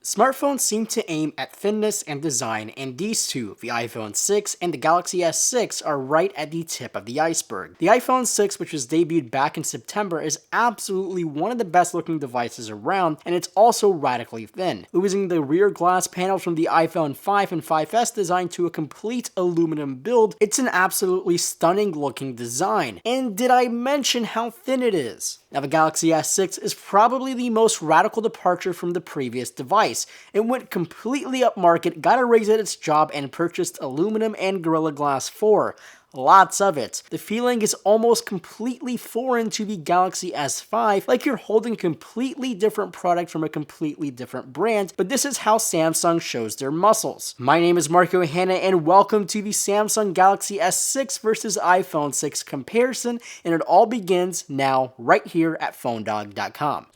Smartphones seem to aim at thinness and design, and these two, the iPhone 6 and the Galaxy S6, are right at the tip of the iceberg. The iPhone 6, which was debuted back in September, is absolutely one of the best looking devices around, and it's also radically thin, losing the rear glass panels from the iPhone 5 and 5S design to a complete aluminum build. It's an absolutely stunning looking design. And did I mention how thin it is? Now, the Galaxy S6 is probably the most radical departure from the previous device. It went completely upmarket, got a raise at its job, and purchased aluminum and Gorilla Glass 4. Lots of it. The feeling is almost completely foreign to the Galaxy S5, like you're holding a completely different product from a completely different brand, but this is how Samsung shows their muscles. My name is Marco Hanna, and welcome to the Samsung Galaxy S6 versus iPhone 6 comparison, and it all begins now, right here at PhoneDog.com.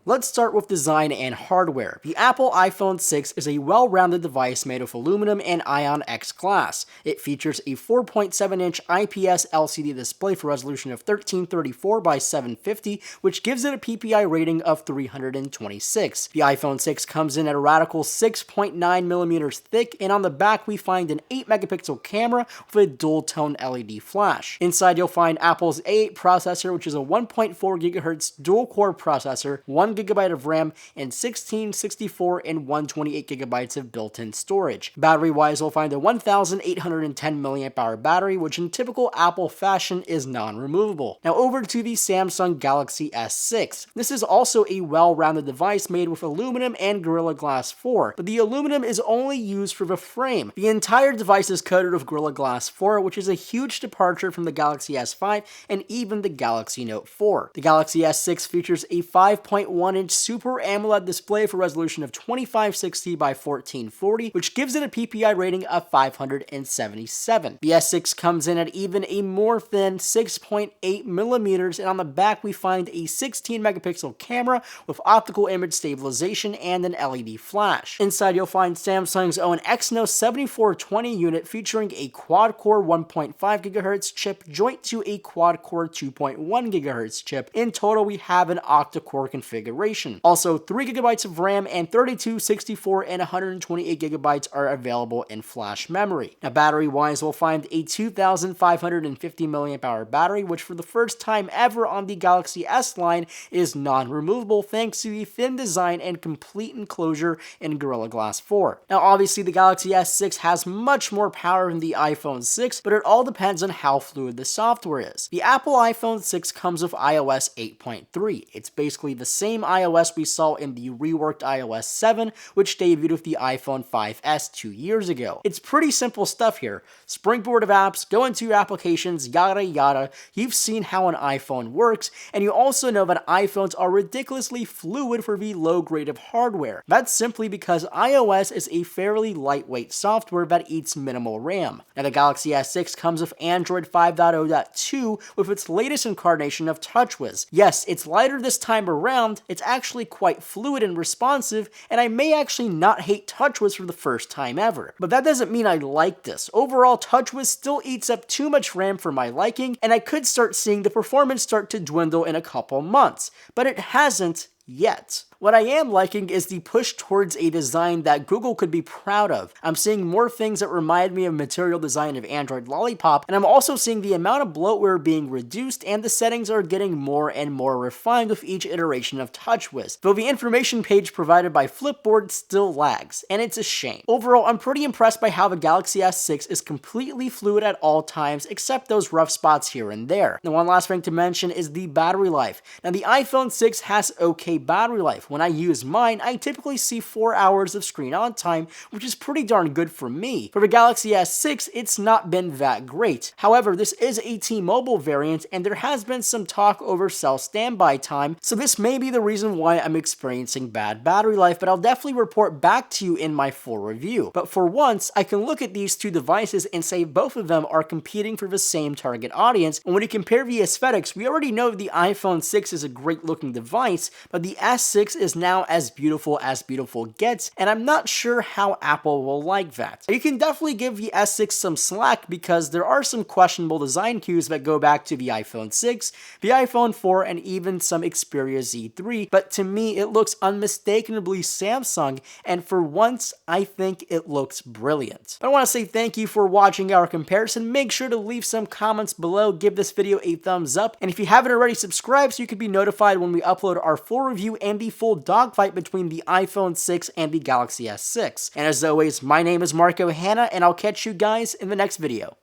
Let's start with design and hardware. The Apple iPhone 6 is a well-rounded device made of aluminum and Ion X glass. It features a 4.7-inch IPS LCD display for resolution of 1334 by 750, which gives it a PPI rating of 326. The iPhone 6 comes in at a radical 6.9mm thick, and on the back we find an 8-megapixel camera with a dual-tone LED flash. Inside you'll find Apple's A8 processor, which is a 1.4 GHz dual-core processor, 1GB of RAM, and 16, 64, and 128GB of built-in storage. Battery-wise, we'll find a 1810 mAh battery, which in typical Apple fashion is non-removable. Now over to the Samsung Galaxy S6. This is also a well-rounded device made with aluminum and Gorilla Glass 4, but the aluminum is only used for the frame. The entire device is coated with Gorilla Glass 4, which is a huge departure from the Galaxy S5 and even the Galaxy Note 4. The Galaxy S6 features a 5.1-inch Super AMOLED display for resolution of 2560 by 1440, which gives it a PPI rating of 577. The S6 comes in at even a more thin 6.8mm, and on the back we find a 16-megapixel camera with optical image stabilization and an LED flash. Inside you'll find Samsung's own Exynos 7420 unit featuring a quad-core 1.5 GHz chip joint to a quad-core 2.1 GHz chip. In total, we have an octa-core configuration. Also, 3GB of RAM and 32, 64, and 128GB are available in flash memory. Now, battery-wise, we'll find a 2550 mAh battery, which for the first time ever on the Galaxy S line is non-removable thanks to the thin design and complete enclosure in Gorilla Glass 4. Now, obviously, the Galaxy S6 has much more power than the iPhone 6, but it all depends on how fluid the software is. The Apple iPhone 6 comes with iOS 8.3. It's basically the same iOS we saw in the reworked iOS 7, which debuted with the iPhone 5S 2 years ago. It's pretty simple stuff here. Springboard of apps, go into your applications, yada yada. You've seen how an iPhone works, and you also know that iPhones are ridiculously fluid for the low grade of hardware. That's simply because iOS is a fairly lightweight software that eats minimal RAM. Now, the Galaxy S6 comes with Android 5.0.2 with its latest incarnation of TouchWiz. Yes, it's lighter this time around, it's actually quite fluid and responsive, and I may actually not hate TouchWiz for the first time ever. But that doesn't mean I like this. Overall, TouchWiz still eats up too much RAM for my liking, and I could start seeing the performance start to dwindle in a couple months. But it hasn't yet. What I am liking is the push towards a design that Google could be proud of. I'm seeing more things that remind me of material design of Android Lollipop, and I'm also seeing the amount of bloatware being reduced and the settings are getting more and more refined with each iteration of TouchWiz, though the information page provided by Flipboard still lags, and it's a shame. Overall, I'm pretty impressed by how the Galaxy S6 is completely fluid at all times, except those rough spots here and there. Now, one last thing to mention is the battery life. Now, the iPhone 6 has okay battery life. When I use mine, I typically see 4 hours of screen on time, which is pretty darn good for me. For the Galaxy S6, it's not been that great. However, this is a T-Mobile variant, and there has been some talk over cell standby time, so this may be the reason why I'm experiencing bad battery life, but I'll definitely report back to you in my full review. But for once, I can look at these two devices and say both of them are competing for the same target audience, and when you compare the aesthetics, we already know the iPhone 6 is a great looking device, but the S6 is now as beautiful gets, and I'm not sure how Apple will like that. You can definitely give the S6 some slack because there are some questionable design cues that go back to the iPhone 6, the iPhone 4, and even some Xperia Z3, but to me it looks unmistakably Samsung, and for once I think it looks brilliant. But I want to say thank you for watching our comparison. Make sure to leave some comments below, give this video a thumbs up, and if you haven't already, subscribe so you can be notified when we upload our full review and the full dogfight between the iPhone 6 and the Galaxy S6. And as always, my name is Marco Hanna, and I'll catch you guys in the next video.